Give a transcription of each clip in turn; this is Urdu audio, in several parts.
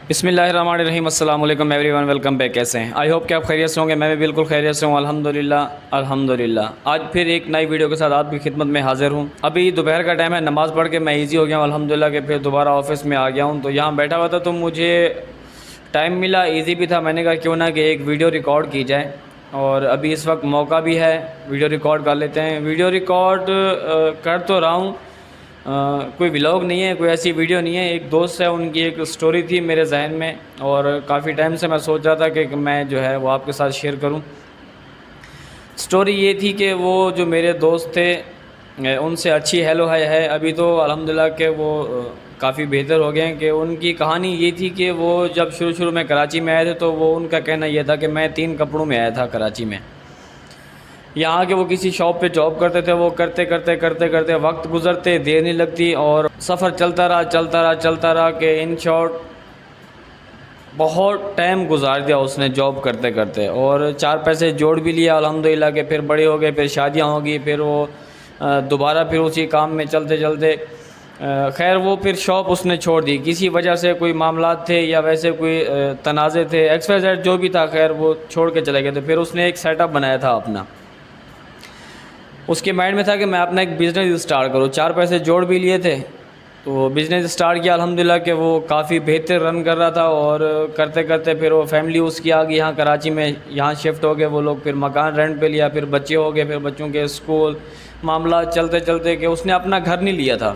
بسم اللہ الرحمن الرحیم۔ السلام علیکم ایوری ون، ویلکم بیک۔ کیسے ہیں؟ آئی ہوپ کہ آپ خیریت سے ہوں گے۔ میں بھی بالکل خیریت سے ہوں، الحمدللہ۔ آج پھر ایک نئی ویڈیو کے ساتھ آپ کی خدمت میں حاضر ہوں۔ ابھی دوپہر کا ٹائم ہے، نماز پڑھ کے میں ایزی ہو گیا ہوں الحمدللہ کہ پھر دوبارہ آفس میں آ گیا ہوں۔ تو یہاں بیٹھا ہوا تھا تو مجھے ٹائم ملا، ایزی بھی تھا، میں نے کہا کیوں نہ کہ ایک ویڈیو ریکارڈ کی جائے، اور ابھی اس وقت موقع بھی ہے، ویڈیو ریکارڈ کر لیتے ہیں۔ ویڈیو ریکارڈ کر تو رہا ہوں، کوئی ولاگ نہیں ہے، کوئی ایسی ویڈیو نہیں ہے۔ ایک دوست ہے، ان کی ایک سٹوری تھی میرے ذہن میں، اور کافی ٹائم سے میں سوچ رہا تھا کہ میں جو ہے وہ آپ کے ساتھ شیئر کروں۔ سٹوری یہ تھی کہ وہ جو میرے دوست تھے ان سے اچھی ہیلو ہائی ہے ابھی تو الحمدللہ کہ وہ کافی بہتر ہو گئے ہیں۔ کہ ان کی کہانی یہ تھی کہ وہ جب شروع میں کراچی میں آئے تھے تو وہ ان کا کہنا یہ تھا کہ میں 3 کپڑوں میں آیا تھا کراچی میں۔ یہاں کے وہ کسی شاپ پہ جاب کرتے تھے، وہ کرتے وقت گزرتے، دیر نہیں لگتی، اور سفر چلتا رہا کہ ان شارٹ بہت ٹائم گزار دیا اس نے جاب کرتے، اور 4 پیسے جوڑ بھی لیا الحمدللہ کہ پھر بڑے ہو گئے، پھر شادیاں ہو گئی، پھر وہ دوبارہ پھر اسی کام میں چلتے خیر وہ پھر شاپ اس نے چھوڑ دی کسی وجہ سے، کوئی معاملات تھے یا ویسے کوئی تنازع تھے، XYZ جو بھی تھا، خیر وہ چھوڑ کے چلے گئے تھے۔ پھر اس نے ایک سیٹ اپ بنایا تھا اپنا، اس کے مائنڈ میں تھا کہ میں اپنا ایک بزنس اسٹارٹ کروں۔ 4 پیسے جوڑ بھی لیے تھے تو بزنس اسٹارٹ کیا الحمدللہ کہ وہ کافی بہتر رن کر رہا تھا، اور کرتے پھر وہ فیملی اس کی آ گئی یہاں کراچی میں، یہاں شفٹ ہو گئے وہ لوگ، پھر مکان رینٹ پہ لیا، پھر بچے ہو گئے، پھر بچوں کے اسکول، معاملات چلتے کہ اس نے اپنا گھر نہیں لیا تھا،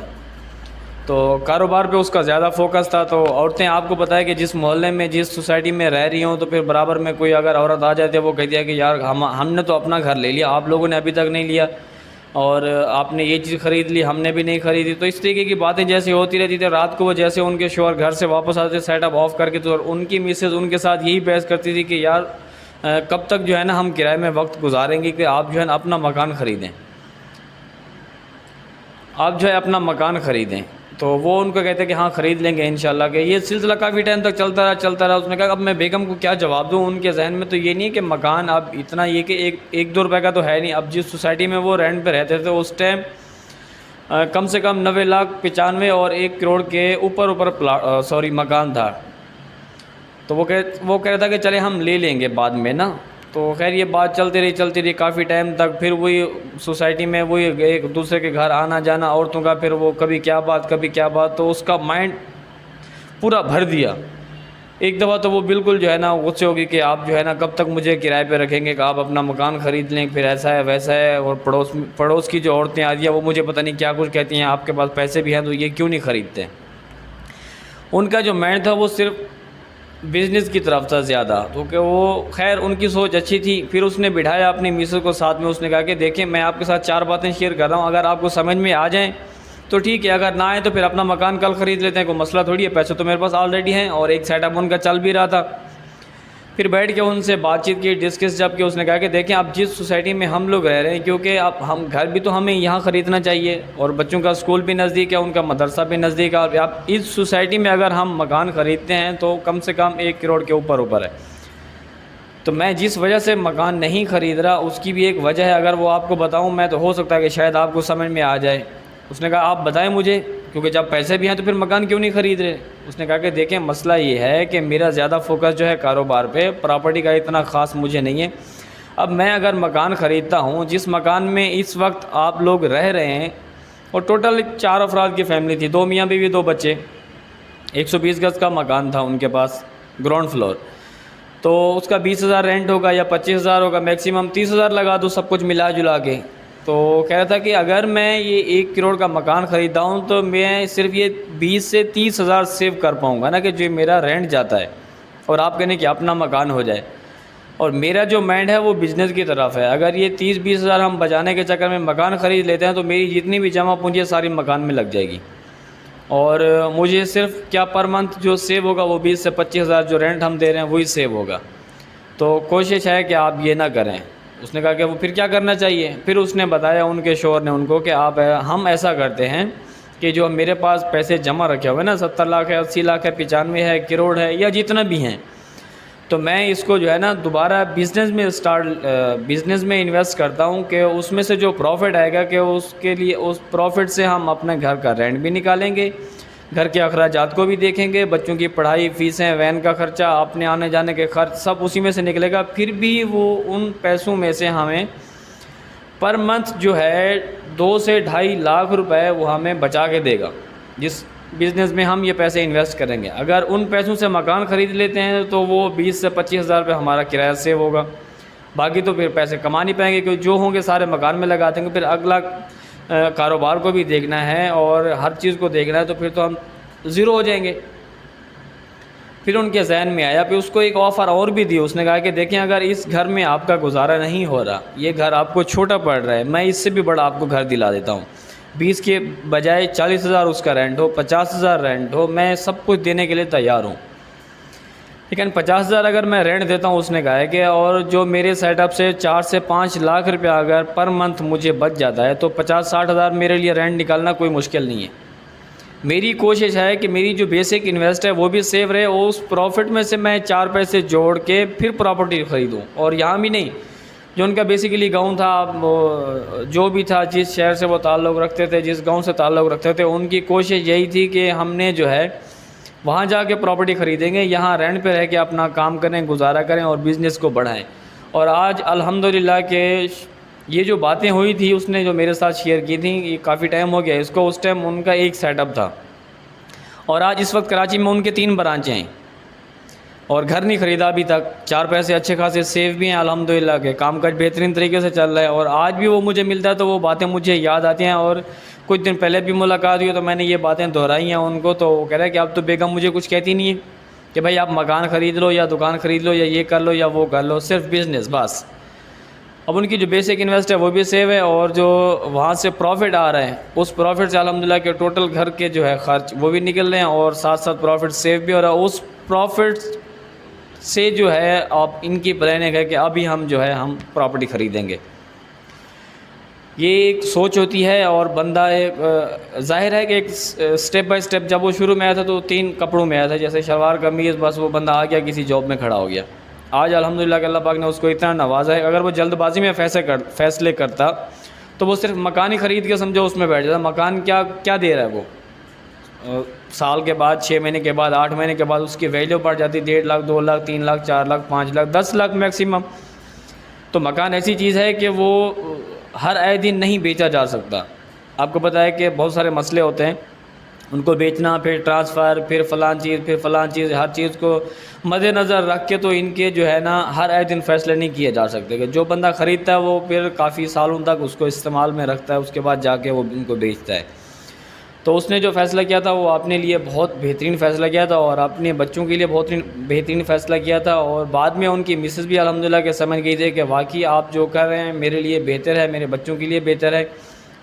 تو کاروبار پہ اس کا زیادہ فوکس تھا۔ تو عورتیں آپ کو پتہ ہے کہ جس محلے میں جس سوسائٹی میں رہ رہی ہوں تو پھر برابر میں کوئی اگر عورت آ جاتی ہے وہ کہتی ہے کہ یار ہم نے تو اپنا گھر لے لیا، آپ لوگوں نے ابھی تک نہیں لیا، اور آپ نے یہ چیز خرید لی، ہم نے بھی نہیں خریدی۔ تو اس طریقے کی باتیں جیسے ہوتی رہتی تھی۔ رات کو وہ جیسے ان کے شوہر گھر سے واپس آتے سیٹ اپ آف کر کے، تو ان کی مسز ان کے ساتھ یہی بحث کرتی تھی کہ یار کب تک جو ہے نا ہم کرائے میں وقت گزاریں گے کہ آپ جو ہے نا اپنا مکان خریدیں، آپ جو ہے اپنا مکان خریدیں۔ تو وہ ان کو کہتے ہیں کہ ہاں خرید لیں گے انشاءاللہ۔ کہ یہ سلسلہ کافی ٹائم تک چلتا رہا۔ اس نے کہا اب میں بیگم کو کیا جواب دوں، ان کے ذہن میں تو یہ نہیں ہے کہ مکان اب اتنا یہ کہ 1-2 روپے کا تو ہے نہیں۔ اب جس سوسائٹی میں وہ رینٹ پہ رہتے تھے اس ٹائم کم سے کم 90,95,000 اور 1 کروڑ کے اوپر مکان تھا۔ تو وہ کہہ رہا تھا کہ چلے ہم لے لیں گے بعد میں نا۔ تو خیر یہ بات چلتی رہی کافی ٹائم تک۔ پھر وہی سوسائٹی میں وہی ایک دوسرے کے گھر آنا جانا عورتوں کا، پھر وہ کبھی کیا بات، تو اس کا مائنڈ پورا بھر دیا۔ ایک دفعہ تو وہ بالکل جو ہے نا غصے ہوگی کہ آپ جو ہے نا کب تک مجھے کرائے پہ رکھیں گے، کہ آپ اپنا مکان خرید لیں، پھر ایسا ہے ویسا ہے، اور پڑوس کی جو عورتیں آ رہی ہیں وہ مجھے پتہ نہیں کیا کچھ کہتی ہیں، آپ کے پاس پیسے بھی ہیں تو یہ کیوں نہیں خریدتے۔ ان کا جو مائنڈ تھا وہ صرف بزنس کی طرف تھا زیادہ، تو کہ وہ خیر ان کی سوچ اچھی تھی۔ پھر اس نے بٹھایا اپنی مسز کو ساتھ میں، اس نے کہا کہ دیکھیں میں آپ کے ساتھ 4 باتیں شیئر کر رہا ہوں، اگر آپ کو سمجھ میں آ جائیں تو ٹھیک ہے، اگر نہ آئے تو پھر اپنا مکان کل خرید لیتے ہیں، کوئی مسئلہ تھوڑی ہے، پیسے تو میرے پاس آلریڈی ہیں، اور ایک سیٹ اپ ان کا چل بھی رہا تھا۔ پھر بیٹھ کے ان سے بات چیت کی، ڈسکس جب کہ اس نے کہا کہ دیکھیں اب جس سوسائٹی میں ہم لوگ رہ رہے ہیں، کیونکہ اب ہم گھر بھی تو ہمیں یہاں خریدنا چاہیے، اور بچوں کا اسکول بھی نزدیک ہے، ان کا مدرسہ بھی نزدیک ہے، اور اب اس سوسائٹی میں اگر ہم مکان خریدتے ہیں تو کم سے کم 1 کروڑ کے اوپر ہے۔ تو میں جس وجہ سے مکان نہیں خرید رہا اس کی بھی ایک وجہ ہے، اگر وہ آپ کو بتاؤں میں تو ہو سکتا ہے کہ شاید آپ کو سمجھ میں آ جائے۔ اس نے کہا آپ بتائیں مجھے، کیونکہ جب پیسے بھی ہیں تو پھر مکان کیوں نہیں خرید رہے۔ اس نے کہا کہ دیکھیں مسئلہ یہ ہے کہ میرا زیادہ فوکس جو ہے کاروبار پہ، پراپرٹی کا اتنا خاص مجھے نہیں ہے۔ اب میں اگر مکان خریدتا ہوں، جس مکان میں اس وقت آپ لوگ رہ رہے ہیں، اور ٹوٹل 4 افراد کی فیملی تھی، 2 میاں بیوی 2 بچے، 120 گز کا مکان تھا ان کے پاس، گراؤنڈ فلور، تو اس کا 20,000 رینٹ ہوگا یا 25,000 ہوگا، میکسیمم 30,000 لگا دو سب کچھ ملا جلا کے۔ تو کہہ رہا تھا کہ اگر میں یہ 1 کروڑ کا مکان خریدتا ہوں تو میں صرف یہ 20 سے 30,000 سیو کر پاؤں گا نا، کہ جو میرا رینٹ جاتا ہے، اور آپ کہنے کہ اپنا مکان ہو جائے، اور میرا جو مائنڈ ہے وہ بزنس کی طرف ہے۔ اگر یہ 30-20,000 ہم بچانے کے چکر میں مکان خرید لیتے ہیں تو میری جتنی بھی جمع پونجی ہے ساری مکان میں لگ جائے گی، اور مجھے صرف کیا پر منتھ جو سیو ہوگا وہ 20 سے 25,000 جو رینٹ ہم دے رہے ہیں وہی سیو ہوگا۔ تو کوشش ہے کہ آپ یہ نہ کریں۔ اس نے کہا کہ وہ پھر کیا کرنا چاہیے۔ پھر اس نے بتایا ان کے شوہر نے ان کو کہ ہم ایسا کرتے ہیں کہ جو میرے پاس پیسے جمع رکھے ہوئے نا، 70 لاکھ ہے، 80 لاکھ ہے، 95 ہے، کروڑ ہے، یا جتنا بھی ہیں، تو میں اس کو جو ہے نا دوبارہ بزنس میں انویسٹ کرتا ہوں، کہ اس میں سے جو پروفٹ آئے گا کہ اس کے لیے اس پروفٹ سے ہم اپنے گھر کا رینٹ بھی نکالیں گے، گھر کے اخراجات کو بھی دیکھیں گے، بچوں کی پڑھائی، فیسیں، وین کا خرچہ، اپنے آنے جانے کے خرچ، سب اسی میں سے نکلے گا. پھر بھی وہ ان پیسوں میں سے ہمیں پر منتھ جو ہے 2 سے 2.5 لاکھ روپے وہ ہمیں بچا کے دے گا، جس بزنس میں ہم یہ پیسے انویسٹ کریں گے. اگر ان پیسوں سے مکان خرید لیتے ہیں تو وہ 20 سے 25 ہزار روپے ہمارا کرایہ سیو ہوگا. باقی تو پھر پیسے کما نہیں پائیں گے، کیونکہ جو ہوں گے سارے مکان میں لگا دیں گے. پھر اگلا کاروبار کو بھی دیکھنا ہے اور ہر چیز کو دیکھنا ہے، تو پھر تو ہم زیرو ہو جائیں گے. پھر ان کے ذہن میں آیا، پھر اس کو ایک آفر اور بھی دی. اس نے کہا کہ دیکھیں اگر اس گھر میں آپ کا گزارا نہیں ہو رہا، یہ گھر آپ کو چھوٹا پڑ رہا ہے، میں اس سے بھی بڑا آپ کو گھر دلا دیتا ہوں. 20 کے بجائے 40 ہزار اس کا رینٹ ہو، 50 ہزار رینٹ ہو، میں سب کچھ دینے کے لیے تیار ہوں. لیکن 50 ہزار اگر میں رینٹ دیتا ہوں، اس نے کہا ہے کہ اور جو میرے سیٹ اپ سے 4 سے 5 لاکھ روپیہ اگر پر منتھ مجھے بچ جاتا ہے، تو 50-60 ہزار میرے لیے رینٹ نکالنا کوئی مشکل نہیں ہے. میری کوشش ہے کہ میری جو بیسک انویسٹ ہے وہ بھی سیو رہے، اور اس پروفٹ میں سے میں 4 پیسے جوڑ کے پھر پراپرٹی خریدوں. اور یہاں بھی نہیں، جو ان کا بیسیکلی گاؤں تھا، جو بھی تھا، جس شہر سے وہ تعلق رکھتے تھے، جس گاؤں سے تعلق رکھتے تھے، ان کی کوشش یہی تھی کہ ہم نے جو ہے وہاں جا کے پراپرٹی خریدیں گے، یہاں رینٹ پہ رہ کے اپنا کام کریں، گزارا کریں اور بزنس کو بڑھائیں. اور آج الحمدللہ کہ یہ جو باتیں ہوئی تھی اس نے جو میرے ساتھ شیئر کی تھیں، یہ کافی ٹائم ہو گیا اس کو. اس ٹائم ان کا ایک سیٹ اپ تھا، اور آج اس وقت کراچی میں ان کے 3 برانچیں ہیں، اور گھر نہیں خریدا ابھی تک. 4 پیسے اچھے خاصے سیو بھی ہیں الحمدللہ، کہ کام کاج بہترین طریقے سے چل رہا ہے. اور آج بھی وہ مجھے ملتا ہے تو وہ باتیں مجھے یاد آتی ہیں. اور کچھ دن پہلے بھی ملاقات ہوئی تو میں نے یہ باتیں دہرائی ہیں ان کو. تو وہ کہہ رہے ہیں کہ اب تو بیگم مجھے کچھ کہتی نہیں ہے کہ بھائی آپ مکان خرید لو یا دکان خرید لو یا یہ کر لو یا وہ کر لو، صرف بزنس بس. اب ان کی جو بیسک انویسٹ ہے وہ بھی سیو ہے، اور جو وہاں سے پروفٹ آ رہا ہے اس پروفٹ سے الحمدللہ کہ ٹوٹل گھر کے جو ہے خرچ وہ بھی نکل رہے ہیں، اور ساتھ ساتھ پروفٹ سیو بھی ہو رہا ہے. اس پروفٹ سے جو ہے آپ ان کی پلاننگ ہے کہ ابھی ہم جو ہے ہم پراپرٹی خریدیں گے. یہ ایک سوچ ہوتی ہے، اور بندہ ظاہر ہے کہ ایک سٹیپ بائی سٹیپ. جب وہ شروع میں آیا تھا تو 3 کپڑوں میں آیا تھا، جیسے شلوار قمیض، بس وہ بندہ آ گیا کسی جاب میں کھڑا ہو گیا. آج الحمدللہ کہ اللہ پاک نے اس کو اتنا نوازا ہے. اگر وہ جلد بازی میں فیصلے کرتا تو وہ صرف مکان ہی خرید کے سمجھو اس میں بیٹھ جاتا. مکان کیا دے رہا ہے وہ؟ سال کے بعد، 6 مہینے کے بعد، 8 مہینے کے بعد اس کی ویلیو بڑھ جاتی، 1.5 لاکھ، 2 لاکھ، 3 لاکھ، 4 لاکھ، 5 لاکھ، 10 لاکھ میکسیمم. تو مکان ایسی چیز ہے کہ وہ ہر آئے دن نہیں بیچا جا سکتا. آپ کو پتہ ہے کہ بہت سارے مسئلے ہوتے ہیں، ان کو بیچنا، پھر ٹرانسفر، پھر فلاں چیز، ہر چیز کو مد نظر رکھ کے تو ان کے جو ہے نا ہر آئے دن فیصلے نہیں کیے جا سکتے. کہ جو بندہ خریدتا ہے وہ پھر کافی سالوں تک اس کو استعمال میں رکھتا ہے، اس کے بعد جا کے وہ ان کو بیچتا ہے. تو اس نے جو فیصلہ کیا تھا وہ اپنے لیے بہت بہترین فیصلہ کیا تھا، اور اپنے بچوں کے لیے بہت بہترین فیصلہ کیا تھا. اور بعد میں ان کی مسز بھی الحمدللہ کہ سمجھ گئی تھی کہ واقعی آپ جو کر رہے ہیں میرے لیے بہتر ہے، میرے بچوں کے لیے بہتر ہے.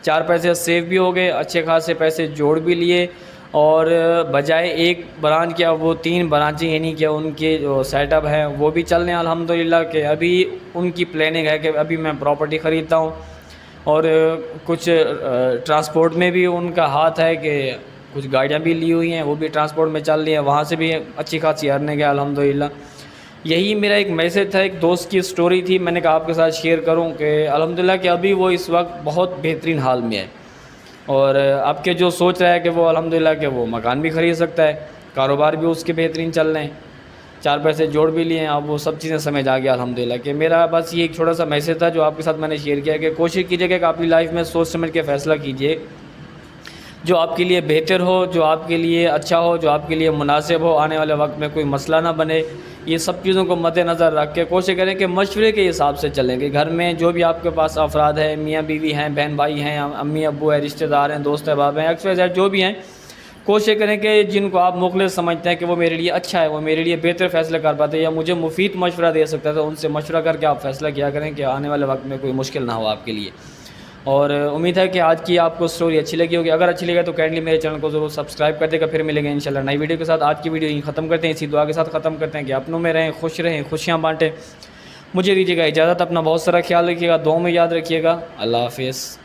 4 پیسے سیو بھی ہو گئے، اچھے خاصے پیسے جوڑ بھی لیے، اور بجائے ایک برانچ کیا وہ 3 برانچیں، یعنی کہ ان کے جو سیٹ اپ ہیں وہ بھی چل رہے ہیں الحمدللہ. کہ ابھی ان کی پلاننگ ہے کہ ابھی میں پراپرٹی خریدتا ہوں، اور کچھ ٹرانسپورٹ میں بھی ان کا ہاتھ ہے کہ کچھ گاڑیاں بھی لی ہوئی ہیں، وہ بھی ٹرانسپورٹ میں چل رہی ہیں، وہاں سے بھی اچھی خاصی ارننگ ہے الحمدللہ. یہی میرا ایک میسج تھا، ایک دوست کی سٹوری تھی، میں نے کہا آپ کے ساتھ شیئر کروں کہ الحمدللہ کہ ابھی وہ اس وقت بہت بہترین حال میں ہے. اور اب کے جو سوچ رہا ہے کہ وہ الحمدللہ کہ وہ مکان بھی خرید سکتا ہے، کاروبار بھی اس کے بہترین چل رہے ہیں، 4 پیسے جوڑ بھی لیے ہیں، اب وہ سب چیزیں سمجھ آ گیا الحمدللہ. کہ میرا بس یہ ایک چھوٹا سا میسج تھا جو آپ کے ساتھ میں نے شیئر کیا، کہ کوشش کیجیے کہ اپنی لائف میں سوچ سمجھ کے فیصلہ کیجیے جو آپ کے لیے بہتر ہو، جو آپ کے لیے اچھا ہو، جو آپ کے لیے مناسب ہو، آنے والے وقت میں کوئی مسئلہ نہ بنے. یہ سب چیزوں کو مد نظر رکھ کے کوشش کریں کہ مشورے کے حساب سے چلیں. کہ گھر میں جو بھی آپ کے پاس افراد ہیں، میاں بیوی ہیں، بہن بھائی ہیں، امی ابو ہیں، رشتہ دار ہیں، دوست احباب ہیں، XYZ جو بھی ہیں، کوشش کریں کہ جن کو آپ مخلص سمجھتے ہیں کہ وہ میرے لیے اچھا ہے، وہ میرے لیے بہتر فیصلہ کر پاتے ہیں یا مجھے مفید مشورہ دے سکتا ہے، تو ان سے مشورہ کر کے آپ فیصلہ کیا کریں کہ آنے والے وقت میں کوئی مشکل نہ ہو آپ کے لیے. اور امید ہے کہ آج کی آپ کو سٹوری اچھی لگی ہوگی. اگر اچھی لگے تو کائنڈلی میرے چینل کو ضرور سبسکرائب کر دے گا. پھر ملیں گے انشاءاللہ نئی ویڈیو کے ساتھ. آج کی ویڈیو یہیں ختم کرتے ہیں، اسی دعا کے ساتھ ختم کرتے ہیں کہ اپنوں میں رہیں، خوش رہیں، خوشیاں بانٹیں. مجھے دیجیے گا اجازت، اپنا بہت سارا خیال رکھیے گا، دعاؤں میں یاد رکھیے گا. اللہ حافظ.